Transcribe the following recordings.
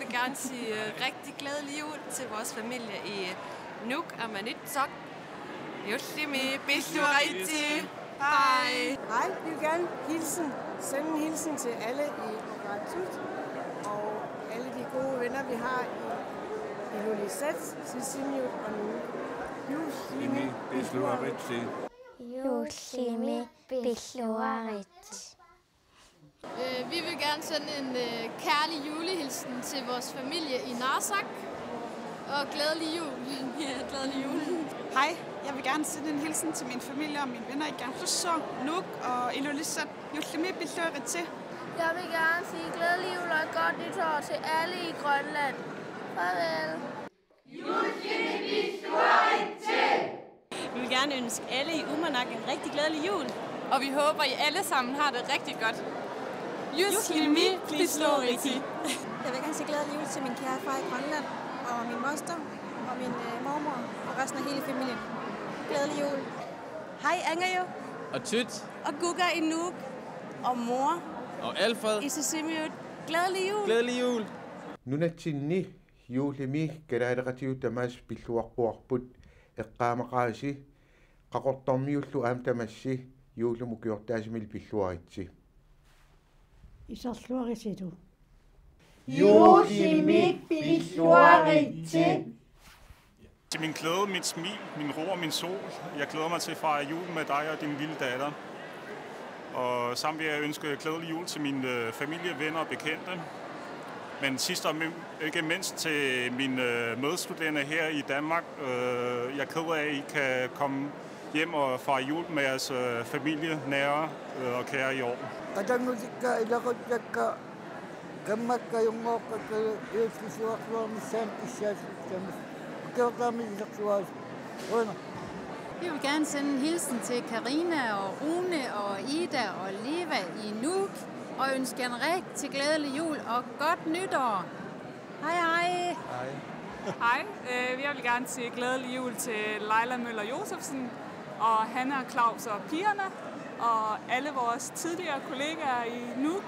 vil gerne sige rigtig glædelig jul til vores familie i Nuuk og Maniitsoq. Juhlimi Pissuariti. Hej. Hej, vi vil gerne sende en hilsen til alle i Qaaqartut og alle de gode venner, vi har i Ilulissat, Sisimiut og Nuuk. Juhlimi Pissuariti. Juhlimi Pissuariti. Vi vil gerne sende en kærlig julehilsen til vores familie i Narsaq. Og glædelig jul. Ja, glædelig jul. Hej, jeg vil gerne sende en hilsen til min familie og mine venner i Qaaqartut, Nuuk og Ilulissat. Juhlimi Pissuariti. Jeg vil gerne sige glædelig jul og godt nytår til alle i Grønland. Farvel. Juhlimi Pissuariti. Vi vil gerne ønske alle i Uummannaq en rigtig glædelig jul. Og vi håber, I alle sammen har det rigtig godt. Juhlimi Pissuariti. Jeg vil gerne sige glædelig jul til min kære far i Grønland, og min moster, og min mormor, og resten af hele familien. Glædelig jul. Hej Angayo. Og Tyt. Og Guga i Nuuk. Og mor. Og Alfred. I Sisimiut. Glædelig jul. Glædelig jul. Nunatsinni juulimi kalaalaqitiu tamas pilluarpuarput eqqaamaqaasi qaqortormiullu aam tamassi juulumu kiortaasimil pilluaritsi. Isarluarisitu. Juhlimi Pissuariti. Til min glæde, mit smil, min ro og min sol. Jeg glæder mig til at fejre jul med dig og din lille datter. Og sammen vil jeg ønske glædelig jul til mine familie, venner og bekendte. Men sidst og ikke mindst til mine medstuderende her i Danmark. Jeg er ked af, at I kan komme hjem og fejre jul med jeres familie, nære og kære i år. Vi vil gerne sende en hilsen til Karina og Rune og Ida og Leva i Nuuk. Og ønske en rigtig glædelig jul og godt nytår. Hej hej. Hej. Hej, jeg vil gerne sige glædelig jul til Leila Møller Josefsen og Hanna, Claus og pigerne og alle vores tidligere kollegaer i Nuuk.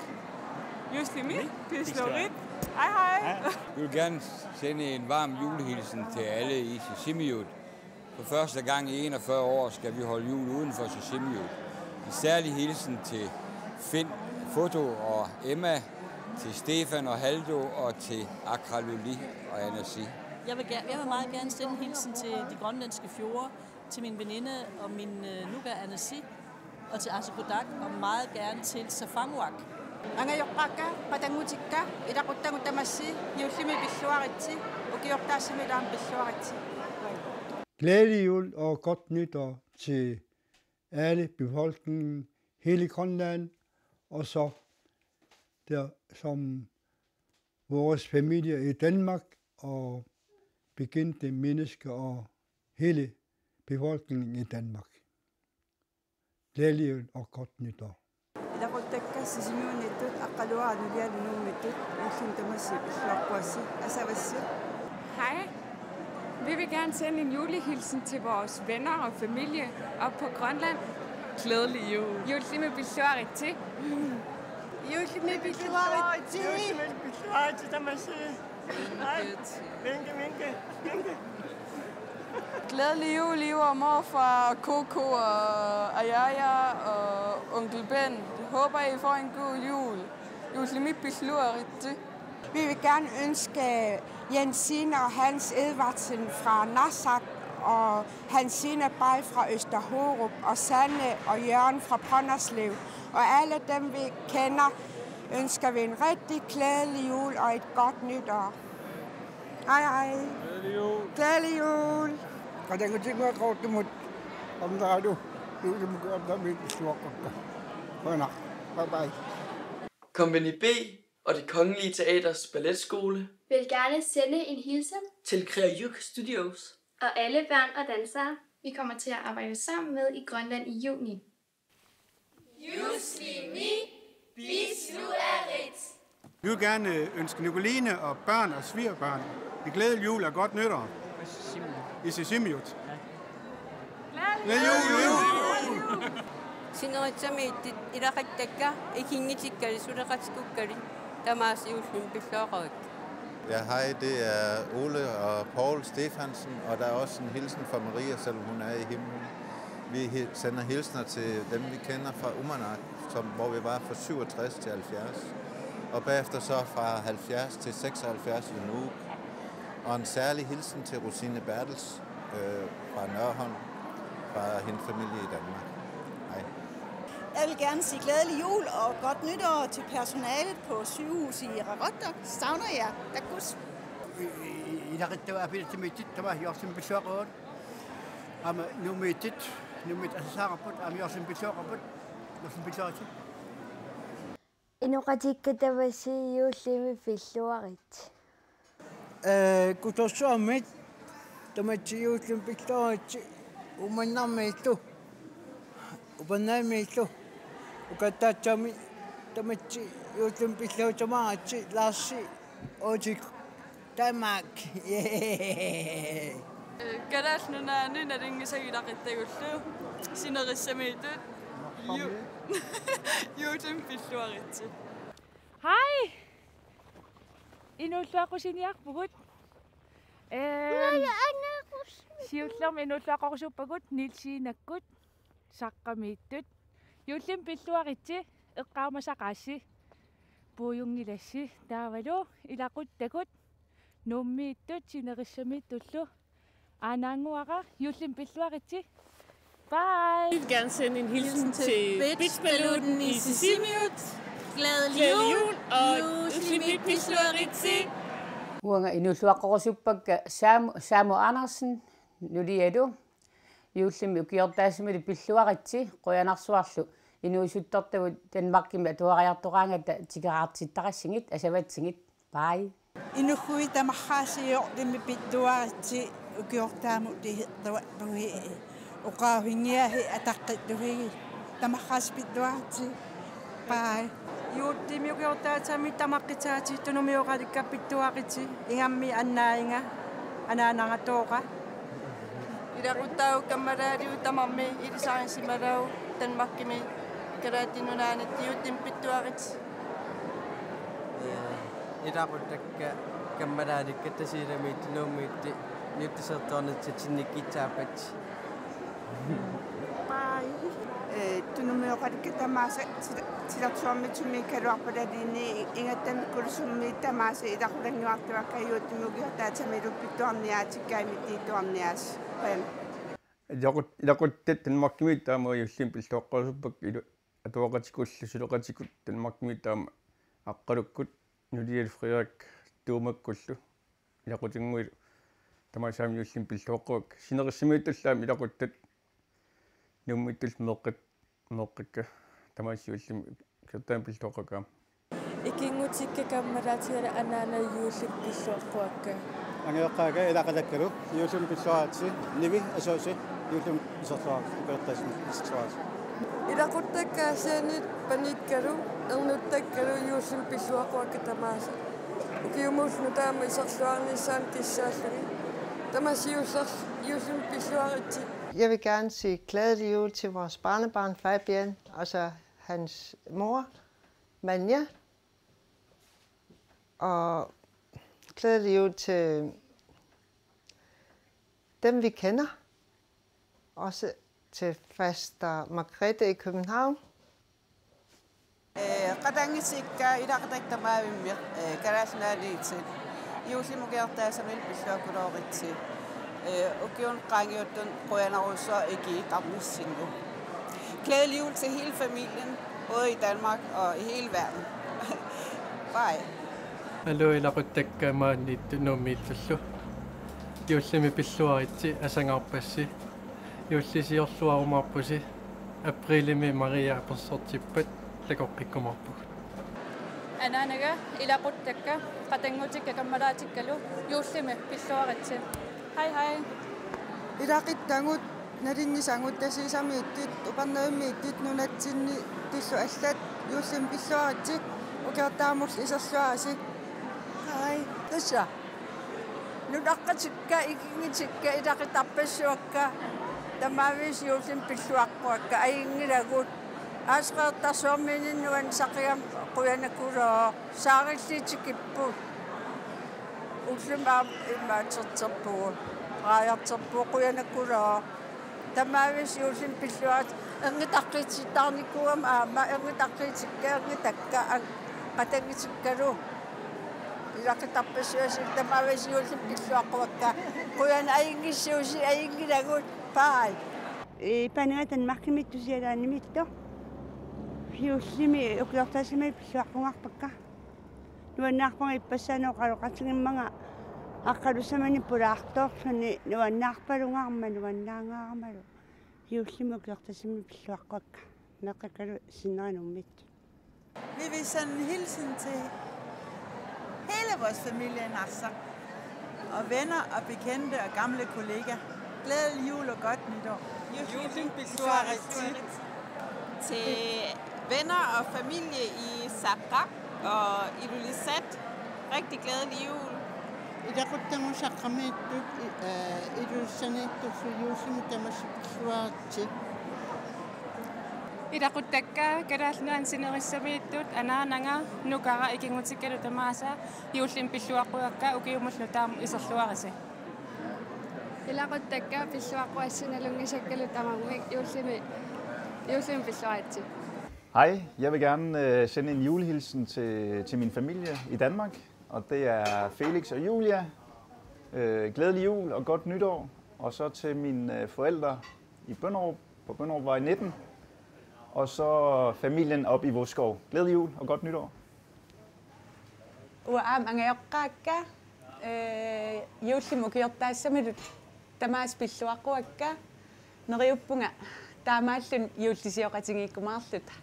Juhlimi Pissuariti. Hej hej. Vi vil gerne sende en varm julehilsen til alle i Sisimiut. For første gang i 41 år skal vi holde jul uden for Sisimiut. En særlig hilsen til Finn, Foto og Emma, til Stefan og Haldo og til Akraluli og Anasi. Jeg vil meget gerne sende en hilsen til de grønlandske fjorde, til min veninde og min nuka Anasi, og til Asikodak, og meget gerne til Safamuak. Angayoqqaqa qatangutikka ilaquttangutammassi jullimi Pissuariti ukiortaassimilaam Pissuariti. Glædelig jul og godt nytår til alle befolkningen, hele Grønland, og så der som vores familie i Danmark og bekendte mennesker og hele befolkningen i Danmark. Glædelig jul og godt nytår. Ilaquttakka sisimiunnittut aqqaluarnulialunuummittut ullintamassi Pissuarpuassi asavassi. Hej. Vi vil gerne sende en julehilsen til vores venner og familie op på Grønland. Glædelig jul. Juhlimi Pissuariti. Juhlimi Pissuariti. Juhlimi Pissuariti tamassi. Hej. Vinke. Glædelig jul, Iver og morfar, og Coco og Ayaya og onkel Ben. Håber, I får en god jul. Juhlimi Pissuariti. Vi vil gerne ønske Jensine og Hans Edvardsen fra Narsaq og Hansine Ball fra Østerhorup og Sanne og Jørgen fra Brønderslev. Og alle dem, vi kender, ønsker vi en rigtig glædelig jul og et godt nytår. Hej hej. Glædelig jul. Glædelig jul. Kompagni B og Det Kongelige Teaters Balletskole Vil gerne sende en hilsen til Kreajuk Studios og alle børn og dansere, vi kommer til at arbejde sammen med i Grønland i juni. Juhlimi Pissuariti. Vi vil gerne ønske Nicoline og børn og svigerbørn en glædelig jul og godt nytår i Sisimiut. Glædelig jul! Sineritamit ilaqattakka ikingitikka suleqatskukkali tamaasi jullimi Pissuariti. Ja, hej, det er Ole og Paul Stefansen, og der er også en hilsen fra Maria, selvom hun er i himlen. Vi sender hilsner til dem, vi kender fra Umanak, hvor vi var fra 67 til 70. Og bagefter så fra 70 til 76 i Nuuk. Og en særlig hilsen til Rosine Bertels fra Nørholm, fra hendes familie i Danmark. Hej. Jeg vil gerne sige glædelig jul og godt nytår til personalet på sygehuset i Raqortoq. Savner jer. Takkus. إذا قد توافيت تميتت تما يوصل بسوقون أما نميتت نميت أساساقبت أما يوصل بسوقبت يوصل بسوقت Inuqatikkatavasi yuullimi pilluarit. Kutorsuamit tamatsi yuullimi pilluarit umannarmiillu upannaamiillu ukattaatsaami tamatsi yuullimi pilluutamaatsi laarsi ootik Danmark. Kadasnuna ninaringisagilaqitagullu sinerissamiitut yuutum pilluaritsi. Hej! Inulluaqusiniarpugut. Siullermi inulluaqorusuppagut nilsiinakkut saqqamiittut. Yuullim pilluaritsi eqqaamasaqaassi puujungilassi taavalu ilaquttakut nummiittut sinerissamiittullu aanaanguaqa yuullim pilluaritsi. Bye! Jeg vil gerne sende en hilsen til Bitch-ballonen i Sisimiut. Glædelig jul og Uslimi Pilluaritsi. Uanga inulluaqqorusuppakka Samu Andersen nulialu yuullimi ukiortaasimili pilluaritsi qoyanarsuarlu inuusuttortavut Danmarkimi tuariartoqaangata tikeraartittaqassingit asavatsingit. Bye. Inuhui tamarraasiorlimi pilluaritsi ukiortaamu tihittawattuhi uqaahingiahi ataqqittuhigi tamarraas pilluaritsi. Bye. Yuuttimi ukiortaatami tamaqqitaati tunumiuqalikka pittuaqiti ingammi annaainga anaanangatooqa Ilaquttau kammaraaliu tamammi ilisaansimalau Danmarkimi karaatinunaanit yuuttim pittuaqit. Ilaquttakka kammaraalikkata tasiiramiitti nuummiitti nuttisertoornitsatsinnikkitsaappat. tunumiuqalikka tamaasa silarsuarmitumi kaluarpalalini ingattam kulusummi tamaasa ilaqulangiuartavakka yuuttimi ukiortaatamilu pittuarniaatikkaimitiituarniaas qan Ilaquttat Danmarkimi taama yullim pilluaqqorusuppak ilu atuaqatikullu suleqatikut Danmarkimi taama aqqalukkut nulial Frederik tuumakkullu ilaqutinguilu tamasaami yullim pilluaqqoruk sinerissimiittallaami ilaquttat nummittul meqqikka tamasiullim kertaan pilluaqqakaam Ikingutikka kammaraatiala anaana yuullim pilluaqqorukka Angeeqqaaga ilaqalakkalu yuullimi pilluaritsi nivi asoosi yuullimi isertuar uqertaasmi isertuar Ilaquttakka saanit panikkalu ernuttakkalu yuullim pilluaqqorukka tamaasa ukiumusnu taama iserluarnissaam tissaalluni tamasiullerl yuullim pilluaritsi. Jeg vil gerne sige glædelig jul til vores barnebarn Fabian, og så hans mor, Manja. Og glædelig jul til dem, vi kender. Også til faster Margrethe i København. Qatangisikka ilaqataktamaavimmir kalaasnaaliitsit yuullimukiartaasamil pilluakulooritsi ukiun qangiuttun qoyanarussua ikiitarnissingu. Glædelig jul til hele familien, både i Danmark og i hele verden. Bye. Hallo ilaquttakka maannittu nummiitsullu. Yuullimi pilluaritsi asangarpassi. Yuullisiorluarumarpusi. Aprilimi Maria persortippat lakorqikkumarpug. Anaanaga ilaquttakka qatangutikka kammalaatikkalu yuullimi pilluaritsi. Hej hej. Ilaqittangut nalingisangut tasiisamiittit uparnaimmiittit nunatsinni tillu allat yuullim pilluaritsi ukiortaamul iserluarasi. Hej. Tassa. Nunaqqatikka ikingitikka ilaqittarpassuakka tamavis yuullim pilluaqqorukka ayingilagut asqeertarsuarmininnuan saqiam quyanakkuloo saarilliitikippu уллумаам имаатертэрпугу раяртерпуоқуянаккулаа тамаавис юуллим пиллуат энгитаққитситтаарниккуам аама энгитаққитикка энгитакка qatangitsikkalu ilaqitарпассуасик тамаавис юуллим пиллуаққуакка қуяна аингиссууси аингилагут паай панагатан маркимиттусиалаанимитто юуллими укиортаасимай пиллуаққунгарпакка нуаннаарпага иппассааноо qatingimmaga аққалусамани пулаартоорсуни нуаннаарпалунгаарма нуаннаангаармалу юуллими укиортаасими пиллуаққуакка неққакалу синнерануммит. Vi vil sende en hilsen til hele vores familie i Narsaq, og venner og bekendte og gamle kollegaer. Glædelig jul og godt nytår. Julen til venner og familie i Sabrak og Ilulissat. Rigtig glædelig jul. Idaquttangu saqqamiittut ilulissaneettussu juusimu tamassuarti. Idaquttakka kalaalluan sinerissamiittut anaananga nukara ikingutikkalu tamaasa juullim pilluaqquakka ukiumullu taamu iserluarisi. Ilaquttakka pilluaqquassinalungisakkalu tamamik juullim pilluaritsi. Hej, jeg vil gerne sende en julehilsen til min familie i Danmark, og det er Felix og Julia. Glædelig jul og godt nytår. Og så til mine forældre i Bønderup, på Bønderupvej 19. Og så familien op i Voskov. Glædelig jul og godt nytår. Uamangayoqqaakka juullimukiortaassamilut tamaaspilluaqquakka neriuppunga taamaallun juullisiоqatingiikkumaarluta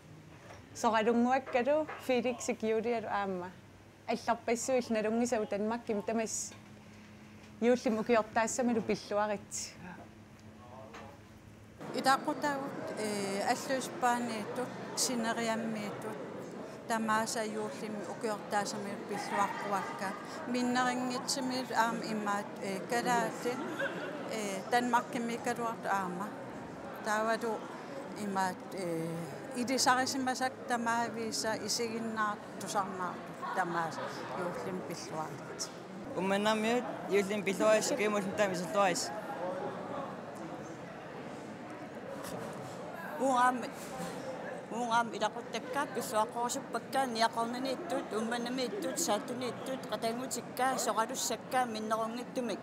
soqalunguakkalu Felixik Julialu aamma алларпассуил налунгисау танмакким тамас юуллимукиортаассамилу пиллуарит Idaqutagut аллуспаанииттут синериаммииттут тамааса юуллими укиортаасамилу пиллуаққуакка миннерингитсимил аам имаат калаати танмаккимиккалуарт аама таавалу имаат идисарисимасак тамаависа исигиннаар тусарнаар тамаас юуллим пиллуарит умманамиут юуллим пиллуарис кемуллим тамисерлуарис Uungam idaquttakka pissuaqqorusuppakka niaqornaniittut ummanamiittut saattuniittut qatangutikka soqalussakka minnerungittumik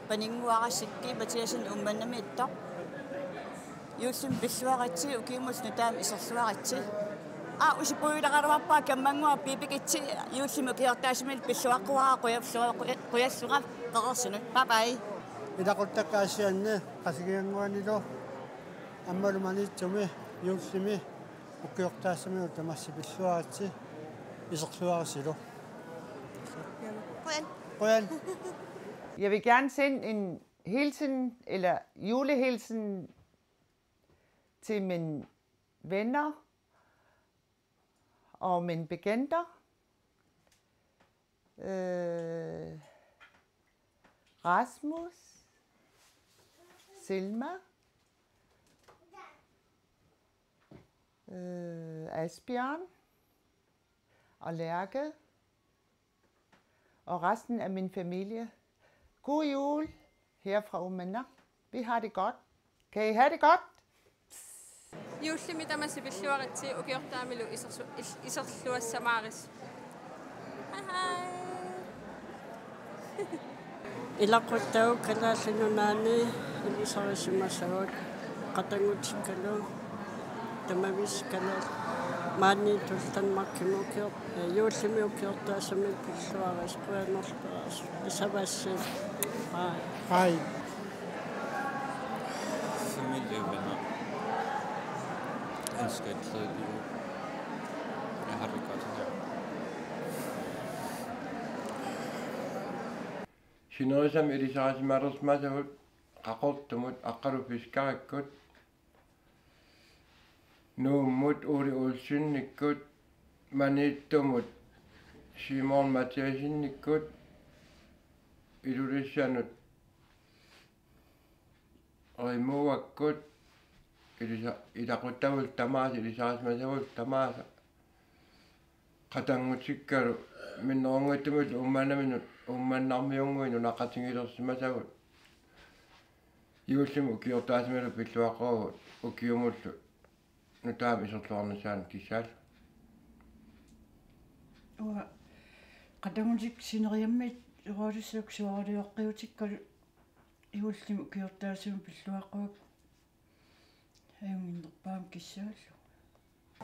paninguarassikki Mathiasin ummanamiittoq юуллим пиллуаратси укиумусну таам исерсуаратси усипуилақалуарпаа каммангуа пипикитси юуллиму киортаасимил пиллуаққуаа қуяссугав қақарсину бай идақуттаккаассианне қасигиангуанило аммалуманитсуми юуллими укиортаассамиу тамасси пиллуаратси исерсуарасилу Brian. Jeg vil gerne sende en hilsen, eller julehilsen til mine venner og mine bekendter. Rasmus, Selma, Asbjørn og Lærke og resten af min familie. God jul her fra Umanaq. Vi har det godt. Kan I have det godt? Juullimi tamassipilluaritsi ukiortaamilu iserluassamaaris. Hej. Ilaquttau kalaallunaani ilisarisimassagut qatangutikkalu tamavis kalal maani tultanmakkimukior juullimi ukiortaasamil pilluaris quanerpaas isavassil Hej. Familie og venner. Jeg ønsker et glædeligt jul. Jeg har det godt her. Sinoisam ilisarisimarusmasavut qaqortumut aqqalupiskarakkut nuummut uuli ulsunnikkut maniittumut Simon Mathiasinnikkut ilulissanut rimuakkut ilaquttavul tamaasa ilisarisimasavul tamaasa qatangutikkalu minnerunguittumut ummannaminut ummannarmiunguinu naqatingilersimasavut юуллиму киортаасмалу пиллуаққору укиумуллу нутаам исерлуарнасаан кисаал уа qatangusik sineриаммит уроолиссук суаралиоққиутиккалу юуллиму киортаасмалу пиллуаққуак аюнгиннерпаам киссааллу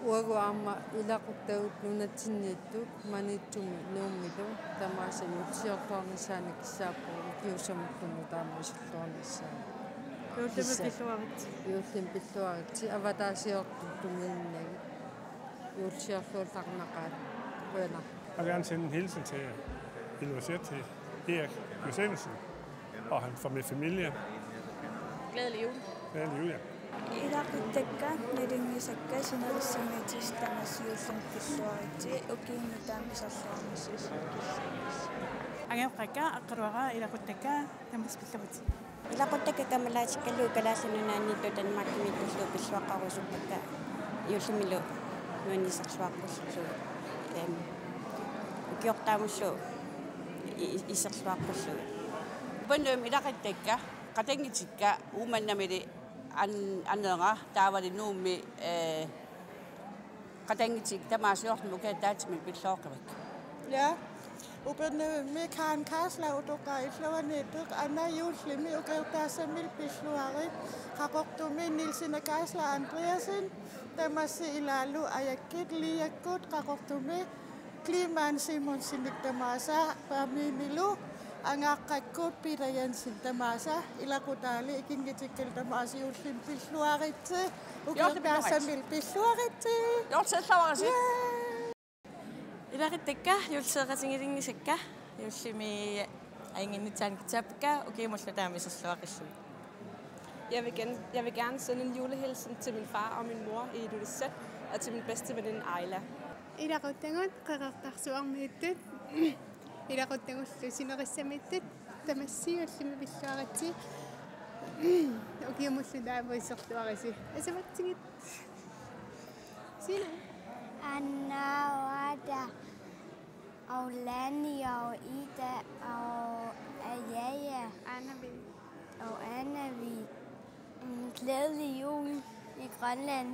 уагуаама илақуттагут нунатсиннииттук манитсуми нууммилу тамаасани утсиортуарнасаана киссааппу киусамуккуну таамаисерлуарнасаа юуллим пиллуаритси аватаасиорту тумииннаги юулсиорлуулларнақаат қуяна. Jeg vil gerne sende en hilsen til Ilvaset til Erik Josensen og fra min familie. Glædelig jul. Glædelig jul, ja. Ilaquttakka nalingisakka sinerissangatistamassuullum pilluariti ukiinnutaamisarluarnissus. Angaqqa aqruara ilaquttakka tamaspillabut. Ilaquttakka kamalaatikkallu kalaallunaanniittu tanmaakkimitullu pilluaqqarusuppakka yullimilu nuannisarluaqqullu ukiortaamussu isserluaqqullu. Pannum ilaquttakka qatangitikka uumannamili annerga taavali nuummi qatangitik tamaasiorlumu kaataatimi pillooqerik. Ja, upenme Karen Karslav utuqa illawaniittuq anna yuullimi uqeutaasamil pilluarit qaqortumi Nilsina Karsla Andreasen tamassi ilaalu ayakkit liyakkut qaqortumi Kliman Simonsinik tamaasa pamimilu angaqqakkut Peter Jensen tamaasa ilaqutaali ikingitikkel tamaasi yuullim pilluaritsi uqeutaasamil pilluaritsi Jortsallavarasi. Ilaquttakka yulseeqatingilingisakka yullimi ainginnitsaankittaapakka ukiimullatamiserluaqissu. Jeg vil gerne sende en julehilsen til min far og min mor i Ilulissat og til min bedste veninde Ayla. Ilaquttangut qaqartarsuarmiittut ilaquttangullу sinerissamittat tamassiullimi pilluaritsi ukiimullatamiserluaqisi asamatsigit sina Anna og Ada og Lani og Ida og Ajaja og Annavi. Glædelig jul i Grønland.